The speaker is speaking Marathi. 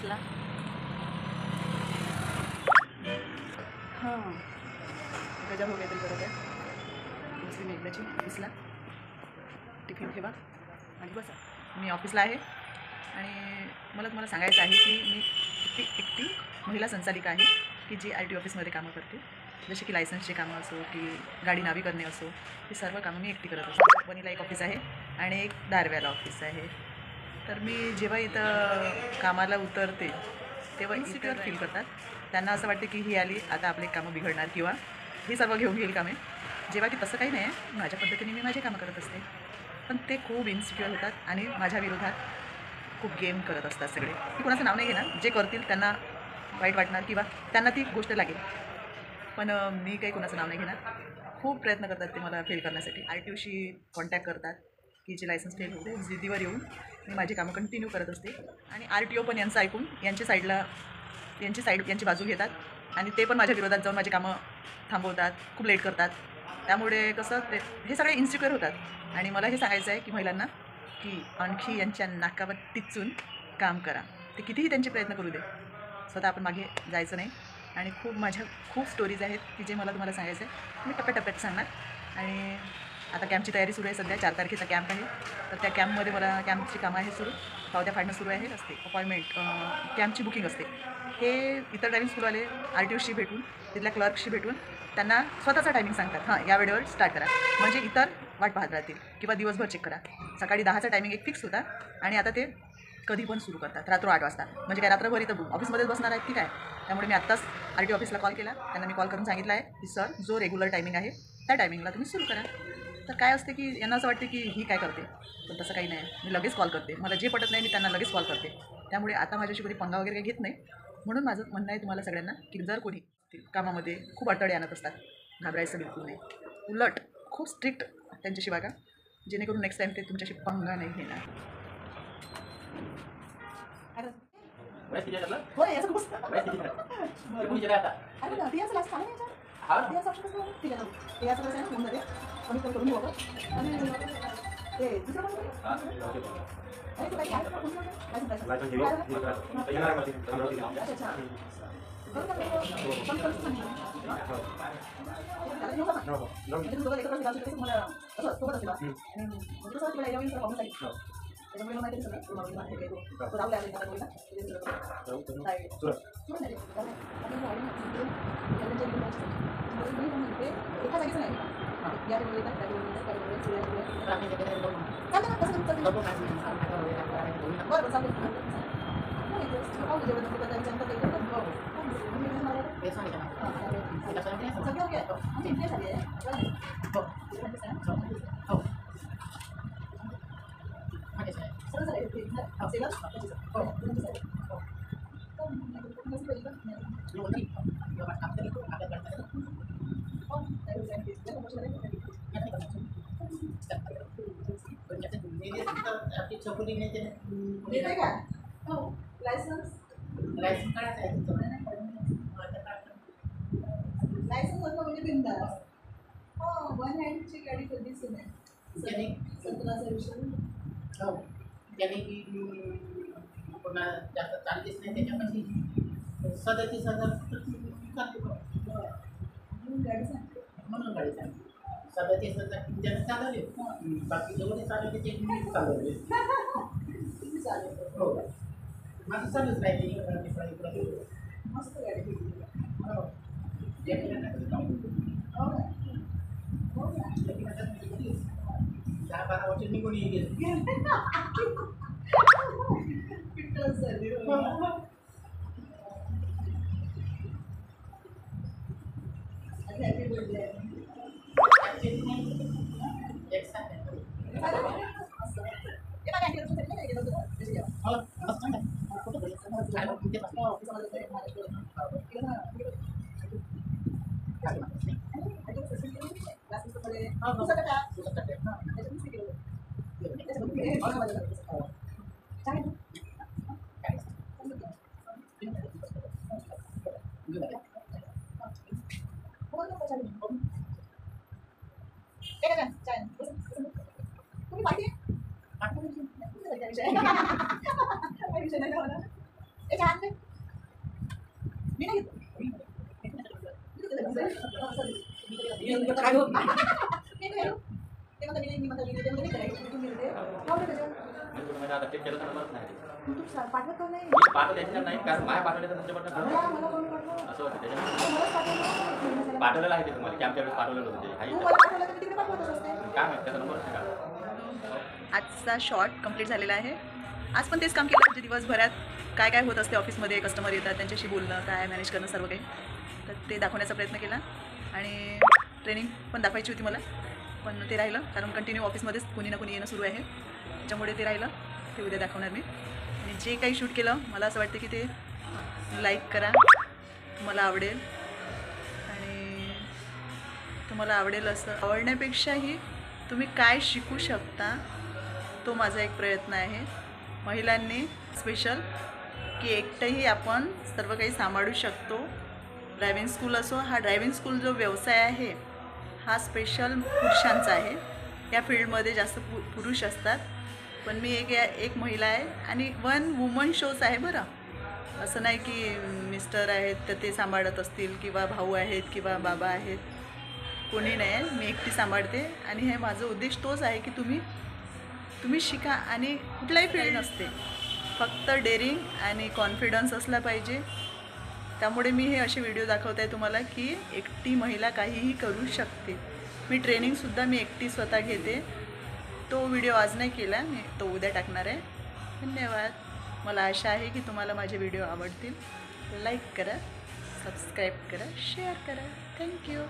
ऑफिसला. हां गजा हो काहीतरी करत आहे. मुस्लिम एकदाची ऑफिसला. टिफिन ठेवा आणि बसा. मी ऑफिसला आहे आणि मला तुम्हाला सांगायचं आहे की मी एकटी महिला संचालिका आहे की जी RTO ऑफिसमध्ये कामं करते. जसे की लायसन्सचे कामं असो की गाडी नावी करणे असो, ही सर्व कामं मी एकटी करत असते. वणीला एक ऑफिस आहे आणि एक दारव्याला ऑफिस आहे. तर मी जेव्हा इथं कामाला उतरते तेव्हा इन्सिक्युअर फील करतात. त्यांना असं वाटते की ही आली आता आपले कामं बिघडणार किंवा ही सर्व घेऊन घेईल कामे, जेव्हा की तसं काही नाही आहे. माझ्या पद्धतीने मी माझे कामं करत असते. पण ते खूप इन्सिक्युअर होतात आणि माझ्या विरोधात खूप गेम करत असतात सगळे. मी कोणाचं नाव नाही घेणार. जे करतील त्यांना वाईट वाटणार किंवा त्यांना ती गोष्ट लागेल, पण मी काही कोणाचं नाव नाही घेणार. खूप प्रयत्न करतात ते मला फेल करण्यासाठी. RTOशी कॉन्टॅक्ट करतात की जे लायसन्स फेल होते जिद्दीवर येऊन मी माझी कामं कंटिन्यू करत असते. आणि RTO पण यांचं ऐकून यांची बाजू घेतात आणि ते पण माझ्या विरोधात जाऊन माझी कामं थांबवतात, खूप लेट करतात. त्यामुळे कसं हे सगळे इन्सिक्युअर होतात. आणि मला हे सांगायचं आहे की महिलांना की आणखी यांच्या नाकावर टिचून काम करा. ते कितीही त्यांचे प्रयत्न करू दे, स्वतः आपण मागे जायचं नाही. आणि खूप स्टोरीज आहेत की जे मला तुम्हाला सांगायचं आहे. मी टप्प्याटप्प्यात सांगणार. आणि आता कॅम्पची तयारी सुरू आहे. सध्या 4 तारखेचा कॅम्प आहे. तर त्या कॅम्पमध्ये मला कॅम्पची कामं आहे सुरू. पावत्या फाडणं सुरू आहे. असते अपॉइंटमेंट, कॅम्पची बुकिंग असते. हे इतर ड्रायव्हिंग स्कूलवाले RTOशी भेटून, तिथल्या क्लर्कशी भेटून त्यांना स्वतःचा टायमिंग सांगतात. हां या वेळेवर स्टार्ट करा, म्हणजे इतर वाट पाहत राहतील किंवा दिवसभर चेक करा. सकाळी 10चा टायमिंग एक फिक्स होता आणि आता ते कधी पण सुरू करतात रात्र 8 वाजता. म्हणजे काय रात्रभर इथं ऑफिसमध्येच बसणार आहेत की काय. त्यामुळे मी आत्ताच RTO ऑफिसला कॉल केला. त्यांना मी कॉल करून सांगितलं आहे की सर जो रेग्युलर टायमिंग आहे त्या टायमिंगला तुम्ही सुरू करा. तर काय असते की यांना असं वाटते की ही काय करते, पण तसं काही नाही. मी लगेच कॉल करते. मला जे पटत नाही मी त्यांना लगेच कॉल करते. त्यामुळे आता माझ्याशी कोणी पंगा वगैरे काही घेत नाही. म्हणून माझं म्हणणं आहे तुम्हाला सगळ्यांना की जर कोणी कामामध्ये खूप अडथळे आणत असतात, घाबरायचं बिलकुल नाही. उलट खूप स्ट्रिक्ट त्यांच्याशी वागा, जेणेकरून नेक्स्ट टाईम ते तुमच्याशी पंगा नाही घेणार. होय याचं खूप अरे ना ती याचं लास्ट चालू नाही याच्यात. ती याचं ऑप्शन कसं ठीक आहे ना. ते याचं कसं आहे फोन मध्ये कमी करून घेऊ आपण. आणि ते दुसरं पण अरे काही आहे का कोणी अच्छा त्याच्यामुळे माहिती सगळं एका जागीच नाही या बरं चालेल. येते का लायसन्स काढायचं लायसन्स असं म्हणजे बिनधास्त. हो 1 हँडची गाडी कधीच नाही. 17चा विषय हो त्याने की पुन्हा जास्त चालतेच नाही त्याच्यापाशी 37,000 गाडी सांगते म्हणून गाडी सांगते 37,000 त्यानं चालवले. बाकी जेवढे चालवले ते मी चालवले. तुम्ही चालेल हो माझं चालूच राहिले. मस्त गाडी हो हो ना 10-12 वर्ष निघून गेले. फिटनेस झाली. Happy birthday. तुम्ही पाठी मी नाही घेत. पाठवत नाही पाठवल्याच्या नाही कारण माझ्या पाठवल्याचं तुमच्याकडनं असं होतं त्याच्यामुळे पाठवलेलं आहे ते तुम्हाला की आमच्या वेळेस पाठवलेलं होतं ते आहे काय माहिती त्याचा नंबर असते का. आजचा शॉर्ट कंप्लीट झालेला आहे. आज पण तेच काम केलं म्हणजे दिवसभरात काय काय होत असते ऑफिसमध्ये, कस्टमर येतात त्यांच्याशी बोलणं, काय मॅनेज करणं, सर्व काही. तर ते दाखवण्याचा प्रयत्न केला आणि ट्रेनिंग पण दाखवायची होती मला, पण ते राहिलं कारण कंटिन्यू ऑफिसमध्येच कोणी ना कोणी येणं सुरू आहे, त्याच्यामुळे ते राहिलं. ते उद्या दाखवणार मी. आणि जे काही शूट केलं मला असं वाटतं की ते लाईक करा, तुम्हाला आवडेल. आणि तुम्हाला आवडेल असं आवडण्यापेक्षाही तुम्ही काय शिकू शकता तो माझा एक प्रयत्न आहे. महिलांनी स्पेशल की एकटंही आपण सर्व काही सांभाळू शकतो. ड्रायव्हिंग स्कूल असो, हा ड्रायव्हिंग स्कूल जो व्यवसाय आहे हा स्पेशल पुरुषांचा आहे. या फील्डमध्ये जास्त पुरुष असतात, पण मी एक महिला आहे आणि 1 वुमन शोज आहे बरं. असं नाही की मिस्टर आहेत तर ते सांभाळत असतील किंवा भाऊ आहेत किंवा बाबा आहेत, कोणी नाही आहे. मी एकटी सांभाळते आणि हे माझं उद्देश तोच आहे की तुम्ही शिका. आणि कुठलाही फील्ड नसते, फक्त डेअरिंग आणि कॉन्फिडन्स असला पाहिजे. त्यामुळे मी हे असे व्हिडिओ दाखवत आहे तुम्हाला की एकटी महिला काहीही करू शकते. मी ट्रेनिंगसुद्धा मी एकटी स्वतः घेते. तो व्हिडिओ आज नाही केला मी, तो उद्या टाकणार आहे. धन्यवाद. मला आशा आहे की तुम्हाला माझे व्हिडिओ आवडतील. लाईक करा, सबस्क्राईब करा, शेअर करा. थँक्यू.